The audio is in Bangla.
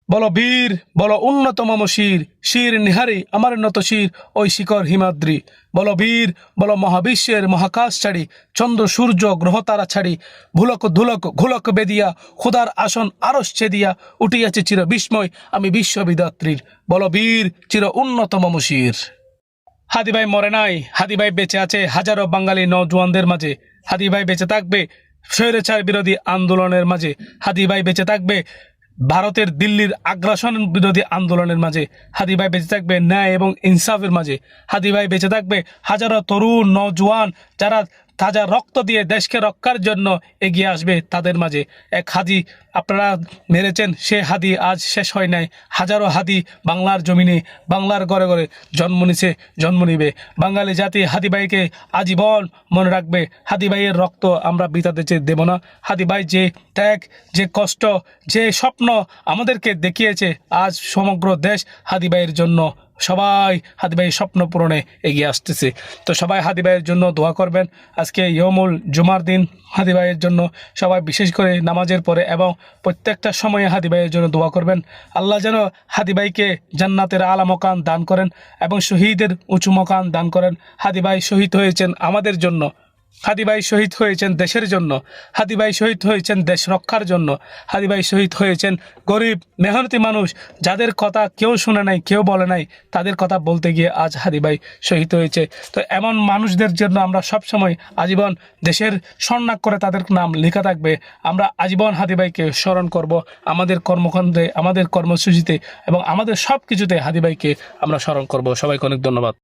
বলো বীর, বলো উন্নতম শির, শির নিহারি আমার নত শির ওই শিখর হিমাদ্রি। বলো বীর, বলো মহাবিশ্বের মহাকাশ ছাড়ি, চন্দ্র সূর্য গ্রহ তারা ছাড়ি, ভুলক ধুলক ঘুলক বেদিয়া, খুদার আসন আরশ ছেদিয়া, উঠিয়াছে চির বিস্ময় আমি বিশ্ববিদাত্রীর। বলো বীর, চির উন্নতম শির। হাদি ভাই মরে নাই, হাদি ভাই বেঁচে আছে হাজারো বাঙালি নওজোয়ানদের মাঝে। হাদি ভাই বেঁচে থাকবে স্বৈরাচার বিরোধী আন্দোলনের মাঝে। হাদি ভাই বেঁচে থাকবে ভারতের দিল্লির আগ্রাসন বিরোধী আন্দোলনের মাঝে। হাদি ভাই বেঁচে থাকবে ন্যায় এবং ইনসাফের মাঝে। হাদি ভাই বেঁচে থাকবে হাজারো তরুণ নওজোয়ান যারা তাজা রক্ত দিয়ে দেশকে রক্ষার জন্য এগিয়ে আসবে তাদের মাঝে। এক হাদি আপনারা মেরেছেন, সে হাদি আজ শেষ হয় নাই। হাজারো হাদি বাংলার জমিনে, বাংলার ঘরে ঘরে জন্ম নিছে, জন্ম নিবে। বাঙালি জাতি হাদি ভাইকে আজীবন মনে রাখবে। হাদি ভাইয়ের রক্ত আমরা বিতাতে দেব না। হাদি ভাই যে ত্যাগ, যে কষ্ট, যে স্বপ্ন আমাদেরকে দেখিয়েছে, আজ সমগ্র দেশ হাদি ভাইয়ের জন্য, সবাই হাদি ভাইয়ের স্বপ্ন পূরণে এগিয়ে আসতেছে। তো সবাই হাদি ভাইয়ের জন্য দোয়া করবেন। আজকে ইয়মুল জুমার দিন হাদি ভাইয়ের জন্য সবাই বিশেষ করে নামাজের পরে এবং প্রত্যেকটা সময়ে হাদি ভাইয়ের জন্য দোয়া করবেন। আল্লাহ যেন হাদি ভাইকে জান্নাতের আলা মকান দান করেন এবং শহীদের উঁচু মকান দান করেন। হাদি ভাই শহীদ হয়েছেন আমাদের জন্য, হাদি ভাই শহীদ হয়েছেন দেশের জন্য, হাদি ভাই শহীদ হয়েছেন দেশ রক্ষার জন্য, হাদি ভাই শহীদ হয়েছেন গরিব মেহনতি মানুষ যাদের কথা কেউ শুনে নাই, কেউ বলে নাই, তাদের কথা বলতে গিয়ে আজ হাদি ভাই শহীদ হয়েছে। তো এমন মানুষদের জন্য আমরা সবসময় আজীবন দেশের স্বর্ণাক করে তাদের নাম লেখা থাকবে। আমরা আজীবন হাদি ভাইকে স্মরণ করব আমাদের কর্মকাণ্ডে, আমাদের কর্মসূচিতে এবং আমাদের সব কিছুতে হাদি ভাইকে আমরা স্মরণ করব। সবাইকে অনেক ধন্যবাদ।